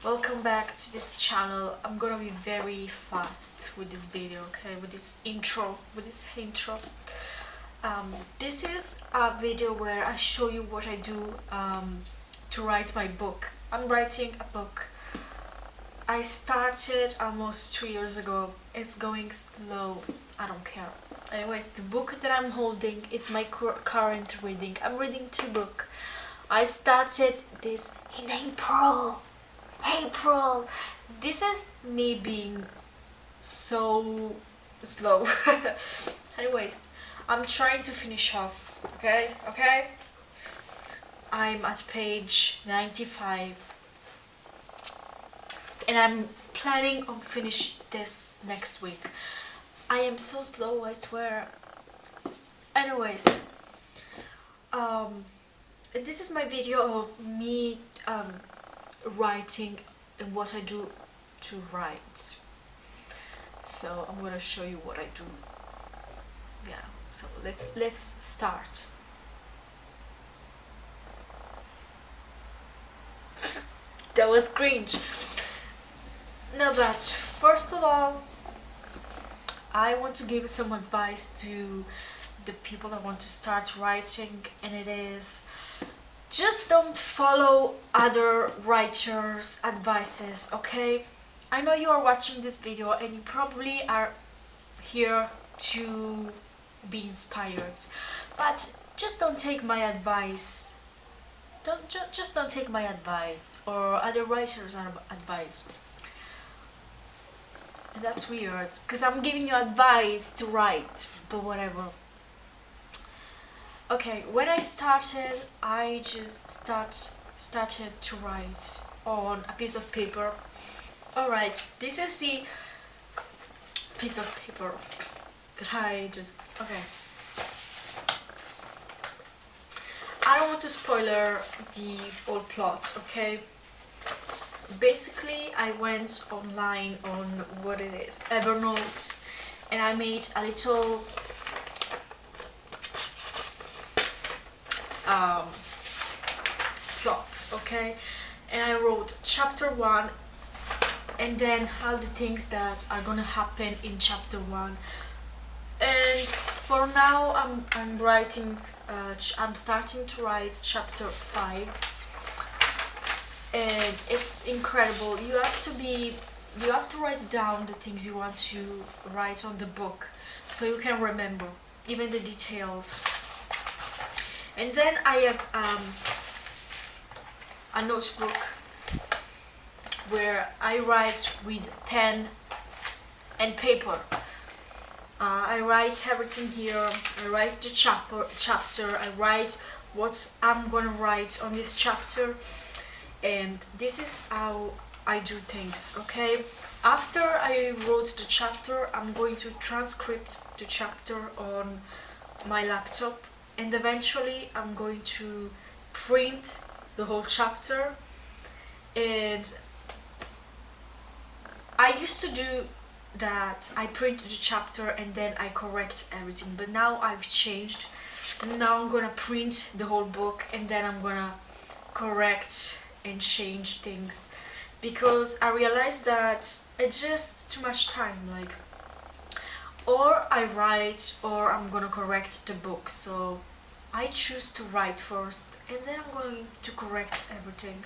Welcome back to this channel. I'm gonna be very fast with this video, okay, with this intro. This is a video where I show you what I do to write my book. I'm writing a book. I started almost 3 years ago. It's going slow, I don't care. Anyways, the book that I'm holding is my current reading. I'm reading 2 books. I started this in April. This is me being so slow. Anyways, I'm trying to finish off. Okay, I'm at page 95 and I'm planning on finish this next week. I am so slow, I swear. Anyways, this is my video of me writing and what I do to write. So I'm gonna show you what I do. Yeah, so let's start. That was cringe. No, but first of all, I want to give some advice to the people that want to start writing, and it is just don't follow other writers' advices, okay? I know you are watching this video and you probably are here to be inspired, but just don't take my advice. Just don't take my advice or other writers' advice. And that's weird, because I'm giving you advice to write, but whatever. Okay, when I started, I just started to write on a piece of paper. Alright, this is the piece of paper that okay. I don't want to spoiler the whole plot, okay? Basically, I went online on what it is, Evernote, and I made a little plot, okay, and I wrote chapter 1 and then all the things that are gonna happen in chapter 1. And for now I'm writing I'm starting to write chapter 5, and it's incredible. You have to write down the things you want to write on the book so you can remember even the details. And then I have a notebook where I write with pen and paper. I write everything here. I write the chapter. I write what I'm gonna write on this chapter, and this is how I do things. Okay. After I wrote the chapter, I'm going to transcript the chapter on my laptop, and eventually I'm going to print the whole chapter. And I used to do that, I print the chapter and then I correct everything, but now I've changed. Now I'm gonna print the whole book and then I'm gonna correct and change things, because I realized that it's just too much time, like, or I write or I'm gonna correct the book. So I choose to write first and then I'm going to correct everything.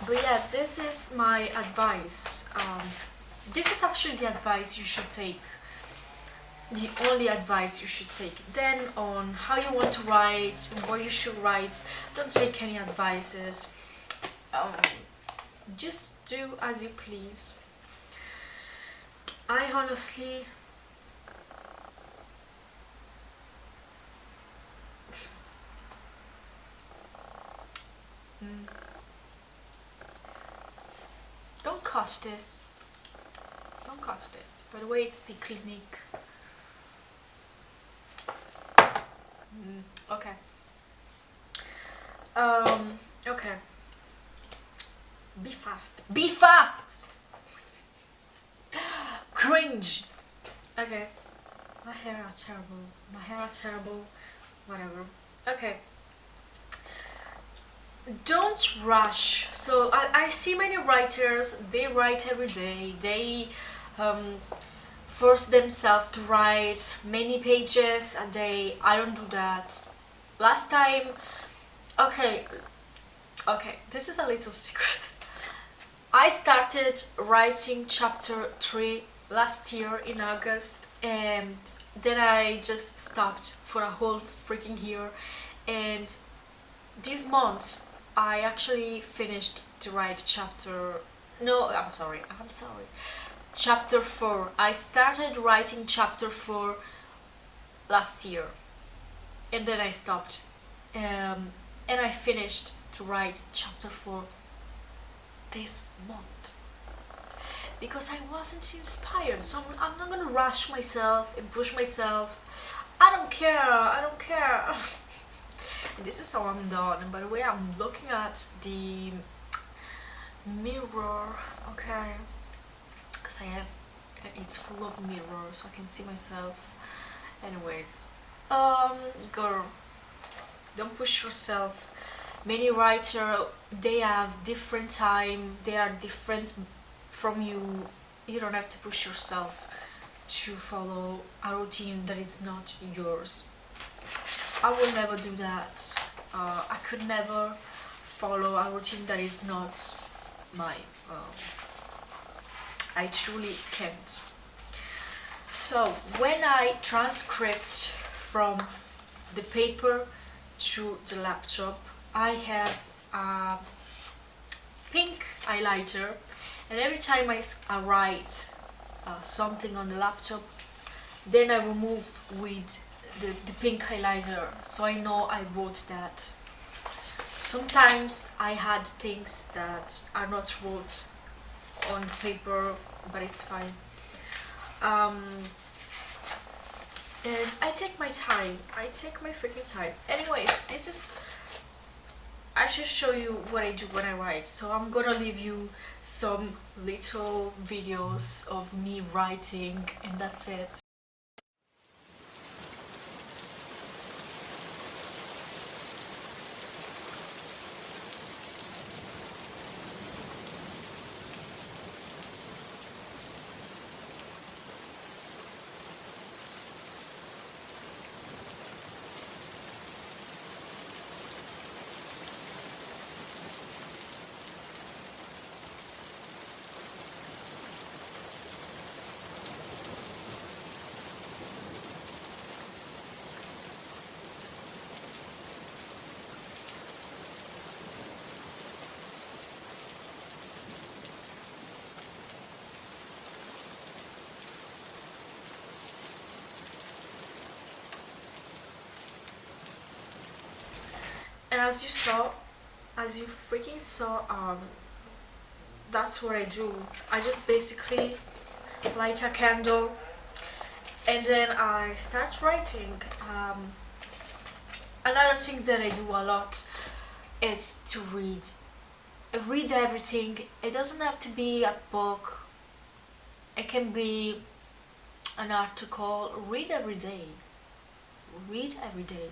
But yeah, this is my advice. This is actually the advice you should take, the only advice you should take. Then on how you want to write and what you should write, don't take any advices. Just do as you please. I honestly don't cut this. Don't cut this. By the way, it's the clinique. Okay. Okay. Be fast. Be fast! Cringe! Okay. My hair are terrible. My hair are terrible. Whatever. Okay. don't rush. So I see many writers, they write every day, they um, force themselves to write many pages a day. I don't do that. Last time, okay, okay, this is a little secret. I started writing chapter 3 last year in August, and then I just stopped for a whole freaking year. And this month I actually finished to write chapter, no, I'm sorry, chapter 4. I started writing chapter 4 last year, and then I stopped, and I finished to write chapter 4 this month because I wasn't inspired. So I'm not gonna rush myself and push myself. I don't care. And this is how I'm done. And by the way, I'm looking at the mirror, okay, because I have, it's full of mirrors so I can see myself. Anyways, girl, don't push yourself. Many writer, they have different time, they are different from you. You don't have to push yourself to follow a routine that is not yours. I will never do that. I could never follow a routine that is not mine. I truly can't. So when I transcript from the paper to the laptop, I have a pink highlighter, and every time I write something on the laptop, then I remove with the pink highlighter so I know I wrote that. Sometimes I had things that are not wrote on paper, but it's fine. Um, and I take my time. I take my freaking time. Anyways, this is, I should show you what I do when I write. So I'm gonna leave you some little videos of me writing, and that's it. And as you saw, as you freaking saw, that's what I do. I just basically light a candle and then I start writing. Another thing that I do a lot is to read. I read everything. It doesn't have to be a book. It can be an article. Read every day. Read every day.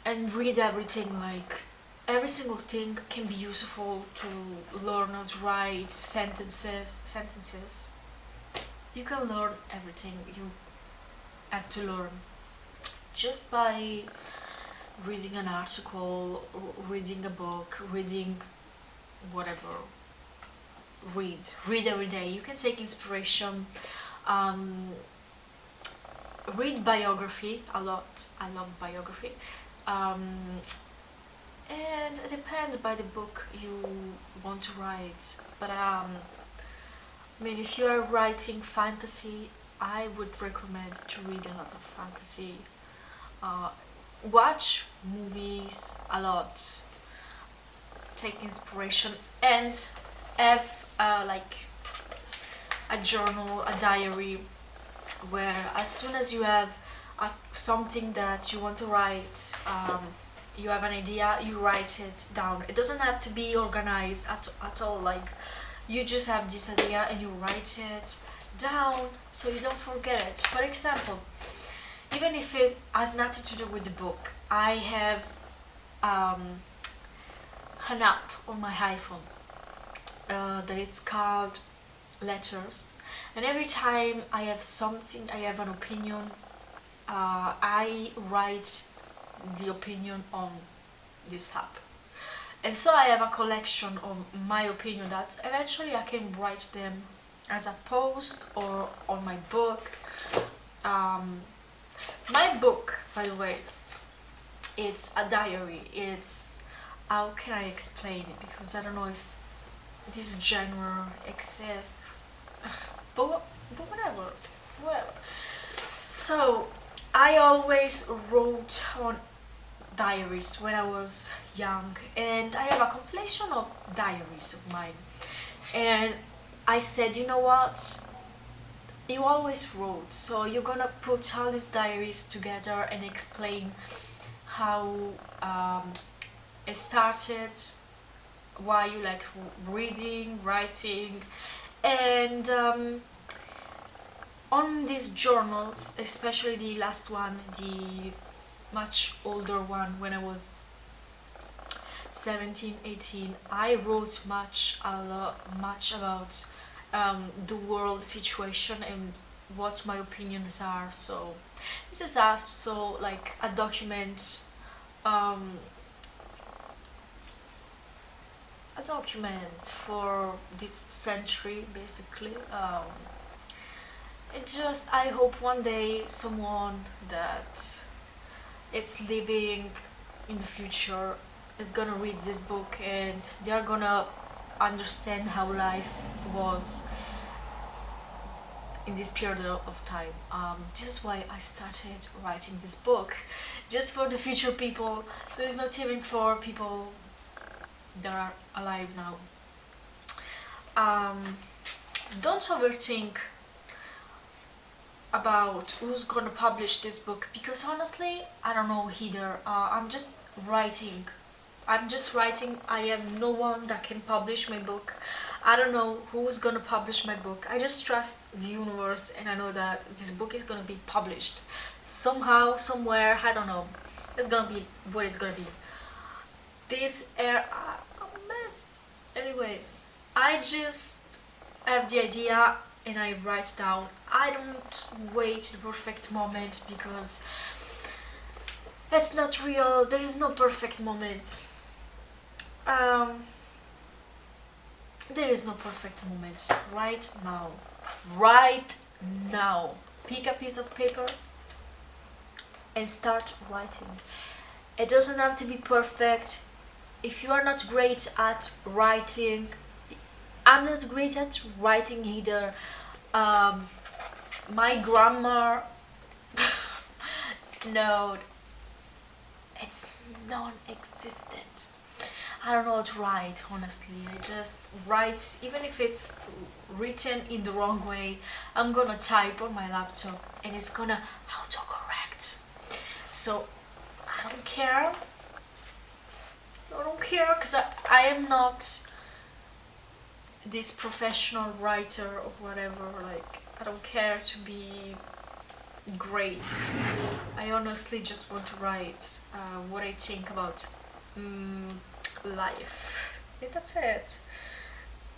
And read everything, like every single thing can be useful to learn how to write sentences. You can learn everything you have to learn just by reading an article, reading a book, reading whatever. Read every day. You can take inspiration. um, Read biography a lot. I love biography. um, and it depends by the book you want to write, but I mean, if you are writing fantasy, I would recommend to read a lot of fantasy. uh, Watch movies a lot, take inspiration, and have like a journal, a diary, where as soon as you have something that you want to write, you have an idea, you write it down. It doesn't have to be organized at all, like you just have this idea and you write it down so you don't forget it. For example, even if it has nothing to do with the book, I have an app on my iPhone that it's called Letters, and every time I have something, I have an opinion, I write the opinion on this app. And so I have a collection of my opinion that eventually I can write them as a post or on my book. My book, by the way, it's a diary. It's, how can I explain it? Because I don't know if this genre exists. But whatever, whatever. So I always wrote on diaries when I was young, and I have a compilation of diaries of mine. And I said, you know what? You always wrote, so you're gonna put all these diaries together and explain how it started, why you like reading, writing, and on these journals, especially the last one, the much older one, when I was 17, 18, I wrote much about the world situation and what my opinions are. So this is also like a document, for this century, basically. It just, I hope one day someone that it's living in the future is gonna read this book and they are gonna understand how life was in this period of time. This is why I started writing this book, just for the future people. So it's not even for people that are alive now. Don't overthink about who's gonna publish this book, because honestly I don't know either. I'm just writing. I have no one that can publish my book. I don't know who's gonna publish my book. I just trust the universe, and I know that this book is gonna be published somehow, somewhere. I don't know. It's gonna be what it's gonna be. These are a mess. Anyways, I just have the idea and I write down. I don't wait the perfect moment, because that's not real. There is no perfect moment. There is no perfect moment. Right now. Right now. Pick a piece of paper and start writing. It doesn't have to be perfect. If you are not great at writing, I'm not great at writing either. My grammar, no, it's non-existent. I don't know how to write, honestly. I just write, even if it's written in the wrong way, I'm gonna type on my laptop and it's gonna autocorrect. So I don't care. I don't care, because I am not this professional writer or whatever. Like, I don't care to be great. I honestly just want to write what I think about life. And that's it.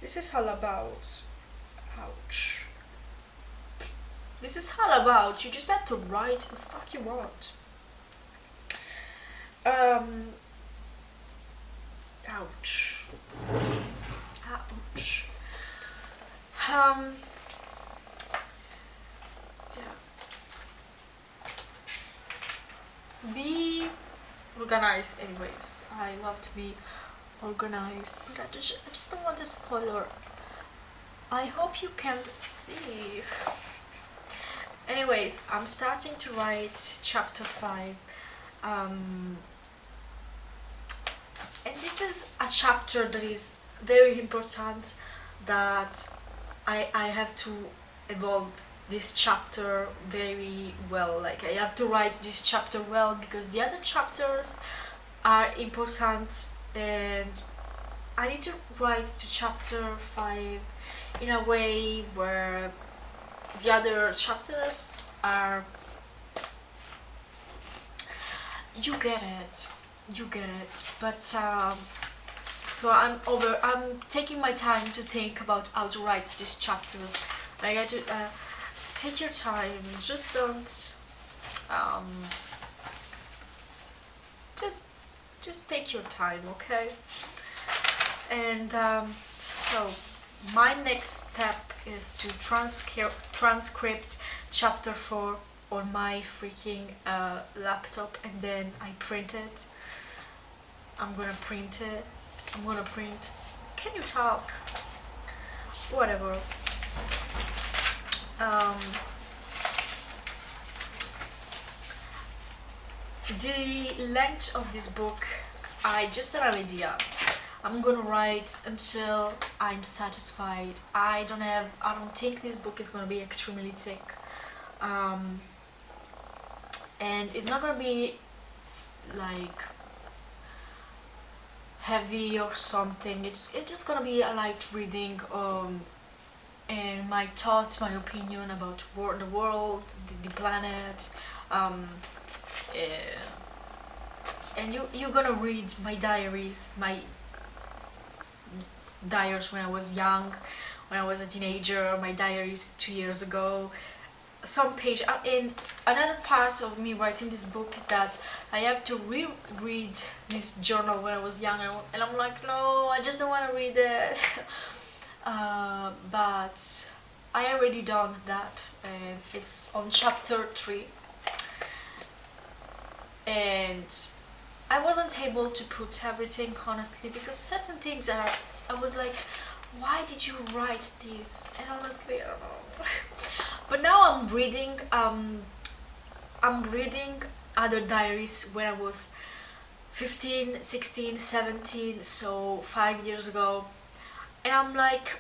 This is all about. Ouch. This is all about. You just have to write the fuck you want. Ouch. Ouch. Yeah. Be organized, anyways. I love to be organized, but I just don't want a spoiler. I hope you can see. Anyways, I'm starting to write chapter 5. And this is a chapter that is very important, that I have to evolve this chapter very well. Like, I have to write this chapter well, because the other chapters are important, and I need to write to chapter 5 in a way where the other chapters are, you get it, but So I'm taking my time to think about how to write these chapters. Like I do, take your time. Just don't. Um, just just take your time, okay? And so my next step is to transcript chapter 4 on my freaking laptop, and then I print it. I'm gonna print it. I'm gonna print. Can you talk? Whatever. Um, the length of this book, I just have an idea. I'm gonna write until I'm satisfied. I don't think this book is gonna be extremely thick. And it's not gonna be like heavy or something. It's just gonna be a light reading, and my thoughts, my opinion about the world, the planet, uh, and you're gonna read my diaries, my diaries when I was young, when I was a teenager, my diaries 2 years ago. Some page, and another part of me writing this book is that I have to reread this journal when I was young, and I'm like, no, I just don't want to read it. But I already done that, and it's on chapter 3, and I wasn't able to put everything, honestly, because certain things I was like, why did you write this? And honestly, I don't know. But now I'm reading other diaries when I was 15, 16, 17, so 5 years ago, and I'm like,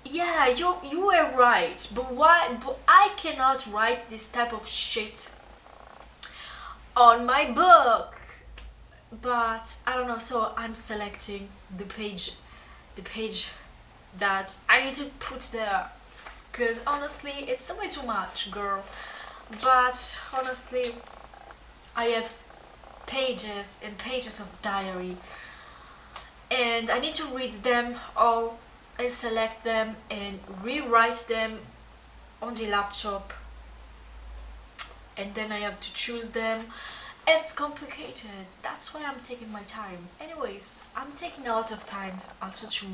yeah, you were right, but why? But I cannot write this type of shit on my book. But I don't know, so I'm selecting the page that I need to put there, because honestly it's way too much, girl. But honestly, I have pages and pages of diary, and I need to read them all and select them and rewrite them on the laptop, and then I have to choose them. It's complicated. That's why I'm taking my time. Anyways, I'm taking a lot of time also to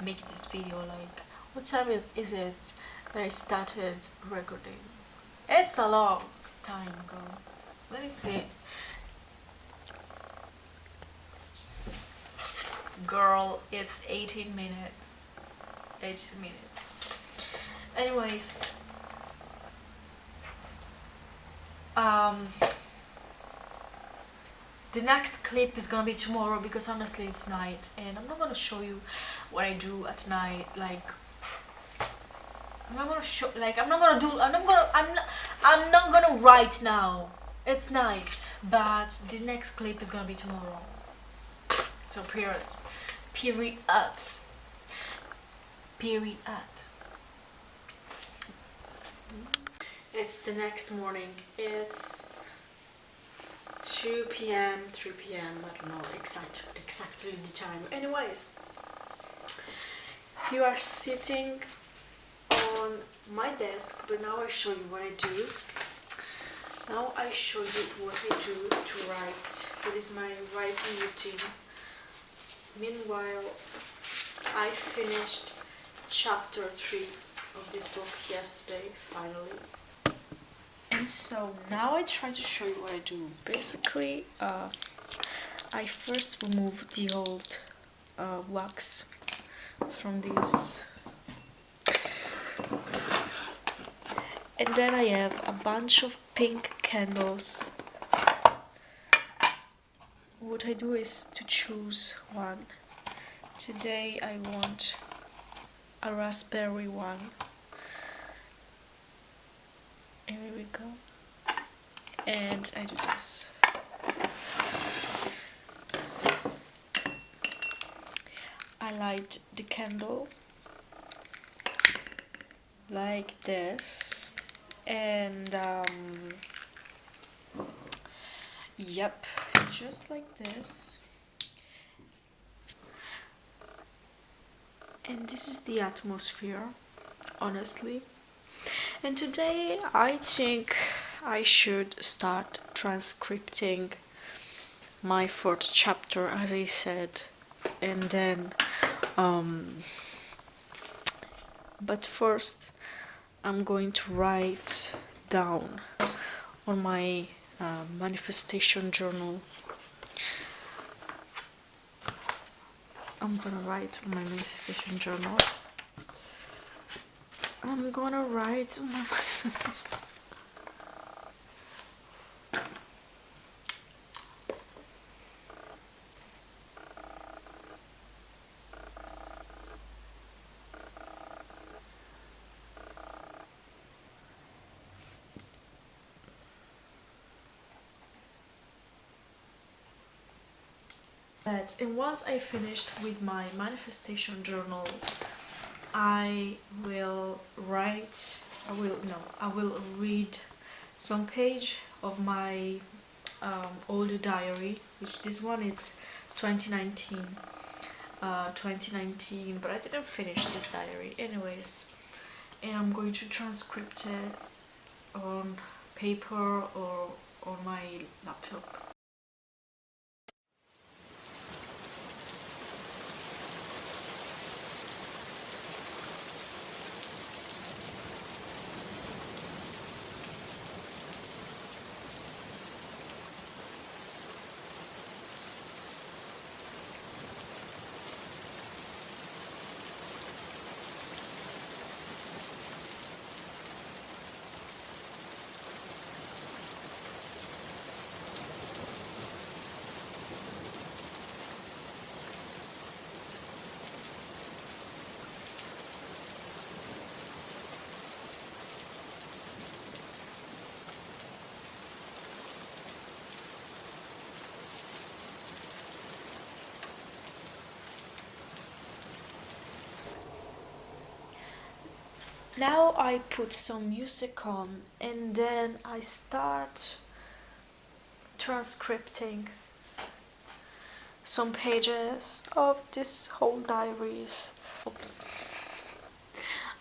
make this video. Like, what time is it that I started recording? It's a long time ago. Let me see. Girl, it's 18 minutes. 18 minutes. Anyways, the next clip is gonna be tomorrow, because honestly it's night and I'm not gonna show you what I do at night. Like, I'm not gonna show, like, I'm not gonna write now. It's night, but the next clip is gonna be tomorrow. So period. It's the next morning. It's 2 p.m, 3 p.m, I don't know exactly the time. Anyways, you are sitting on my desk, but now I show you what I do. Now I show you what I do to write. What is my writing routine. Meanwhile, I finished chapter 3 of this book yesterday, finally. And so now I try to show you what I do. Basically, I first remove the old wax from this, and then I have a bunch of pink candles. What I do is to choose one. Today I want a raspberry one. And here we go. And I do this. I light the candle like this, and yep, just like this. and this is the atmosphere, honestly. And today I think I should start transcripting my fourth chapter, as I said, and then but first I'm going to write down on my manifestation journal. I'm gonna write on my manifestation journal. I'm gonna write on my manifestation. And once I finished with my manifestation journal, I will write. I will read some page of my old diary, which this one is 2019. 2019, but I didn't finish this diary anyways, and I'm going to transcript it on paper or on my laptop. Now I put some music on and then I start transcripting some pages of this whole diaries. Oops.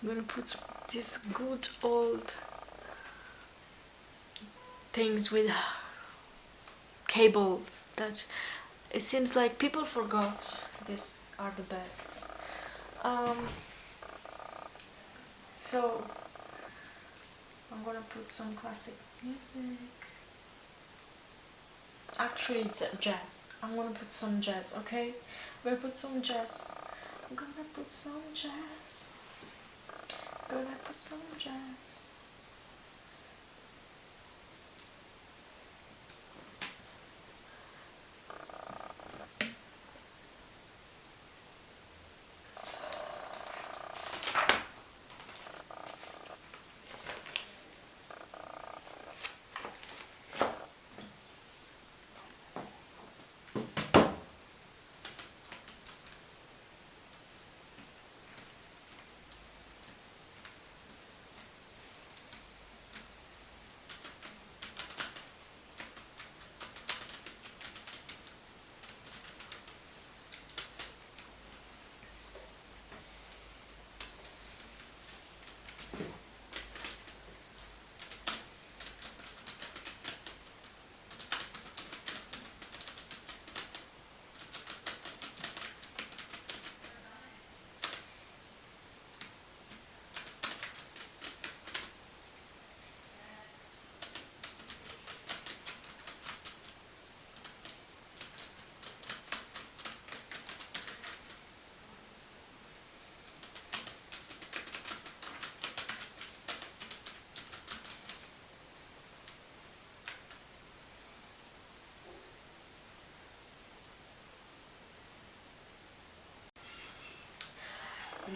I'm gonna put these good old things with cables that it seems like people forgot. These are the best. So I'm gonna put some classic music. Actually, it's jazz. I'm gonna put some jazz, okay? I'm gonna put some jazz. I'm gonna put some jazz. I'm gonna put some jazz.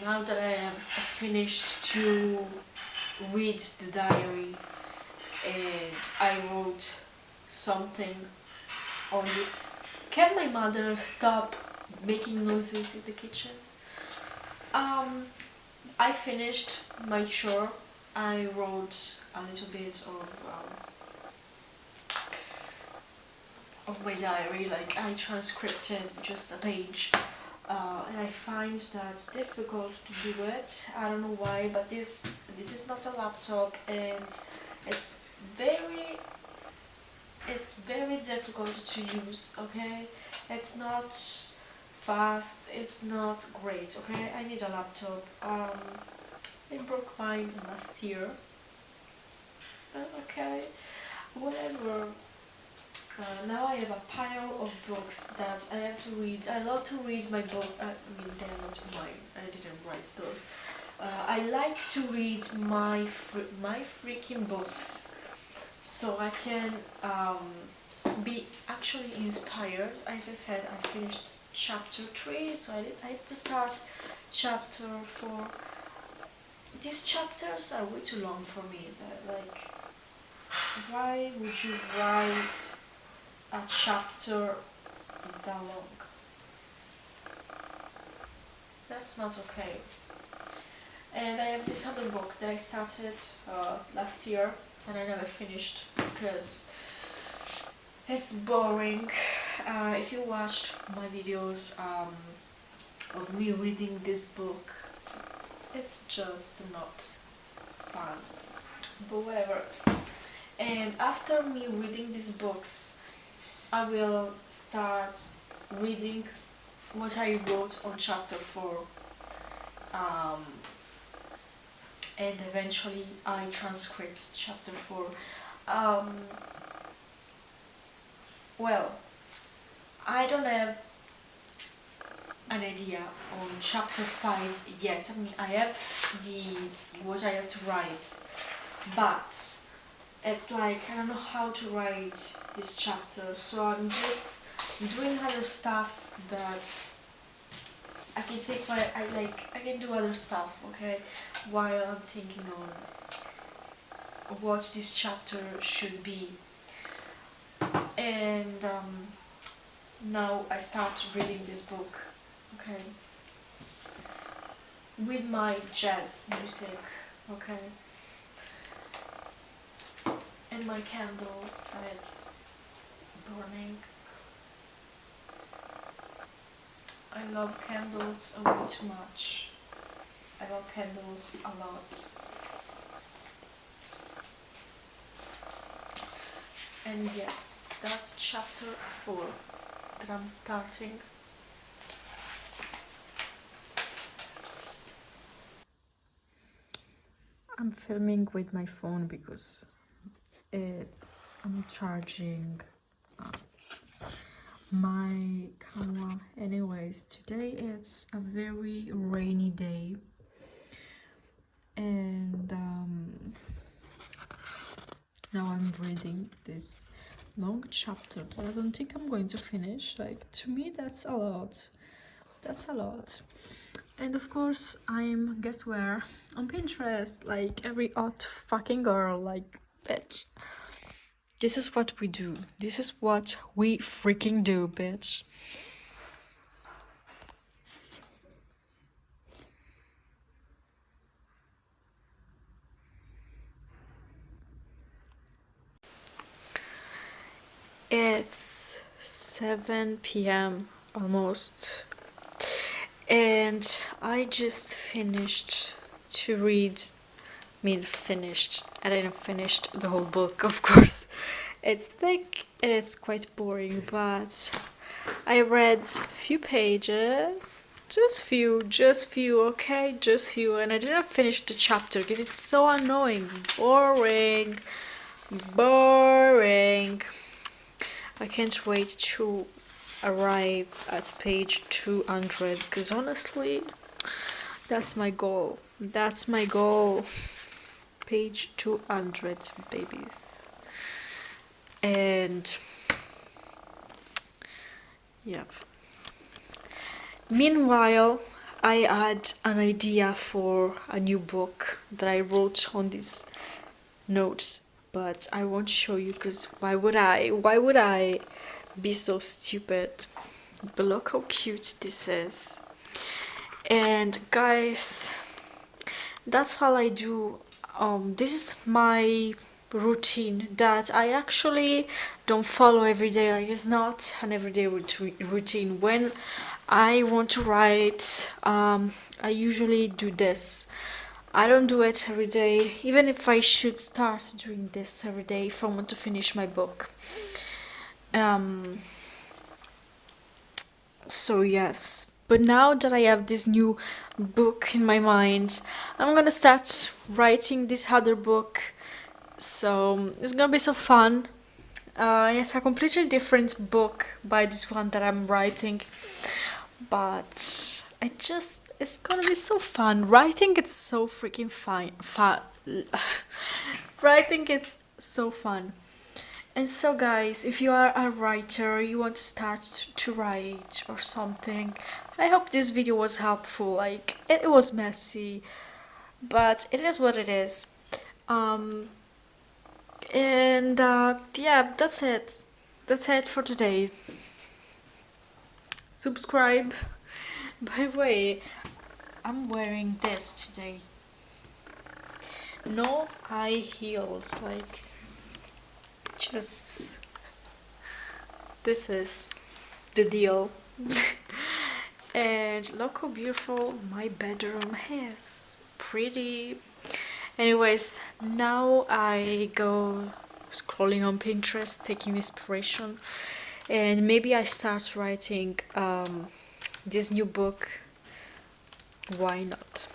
Now that I have finished to read the diary and I wrote something on this. Can my mother stop making noises in the kitchen? I finished my chore. I wrote a little bit of my diary, like I transcripted just a page and I find that difficult to do it. I don't know why, but this is not a laptop, and it's very it's very difficult to use. Okay, it's not fast, it's not great. Okay, I need a laptop. I broke mine last year. Okay, whatever. Now I have a pile of books that I have to read. I love to read my book. I mean, they're not mine. I didn't write those. I like to read my freaking books, so I can be actually inspired. As I said, I finished chapter 3, so I have to start chapter 4. These chapters are way too long for me. Like, why would you write a chapter that long? That's not okay. And I have this other book that I started last year and I never finished because it's boring. If you watched my videos of me reading this book, it's just not fun. But whatever. And after me reading these books, I will start reading what I wrote on chapter 4. And eventually I transcript chapter 4. Well, I don't have an idea on chapter 5 yet. I mean, I have what I have to write, but it's like I don't know how to write this chapter, so I'm just doing other stuff that I can take I can do other stuff, okay, while I'm thinking on what this chapter should be. And now I start reading this book, okay, with my jazz music, okay, and my candle, and it's burning. I love candles way too much. I love candles a lot. And yes, that's chapter 4 that I'm starting. I'm filming with my phone because I'm charging my camera. Anyways, today it's a very rainy day, and now I'm reading this long chapter that I don't think I'm going to finish. Like, to me, that's a lot. That's a lot. And of course, I'm, guess where? On Pinterest, like every hot fucking girl, like, bitch. This is what we do. This is what we freaking do, bitch. It's 7 p.m. almost, and I just finished to read. I mean, finished. I didn't finish the whole book, of course. It's thick and it's quite boring, but I read few pages, just few, okay, just few, and I didn't finish the chapter because it's so annoying, boring. I can't wait to arrive at page 200 because honestly, that's my goal. That's my goal. Page 200, babies. And yep. Meanwhile, I had an idea for a new book that I wrote on these notes, but I won't show you because why would I be so stupid? But look how cute this is. And guys, that's all I do. This is my routine that I actually don't follow every day. Like, it's not an everyday routine. When I want to write, I usually do this. I don't do it every day, even if I should start doing this every day if I want to finish my book. So yes, but now that I have this new book in my mind, I'm gonna start writing this other book. So it's gonna be so fun. It's a completely different book by this one that I'm writing, but it's gonna be so fun. Writing it's so freaking fun. Writing it's so fun. And so guys, if you are a writer, you want to start to write or something, I hope this video was helpful. Like, it was messy, but it is what it is. And yeah, that's it. That's it for today. Subscribe. By the way, I'm wearing this today. No high heels, like, just this is the deal. And look how beautiful my bedroom is. Pretty. Anyways, now I go scrolling on Pinterest, taking inspiration, and maybe I start writing this new book. Why not?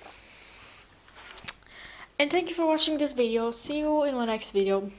And thank you for watching this video. See you in my next video.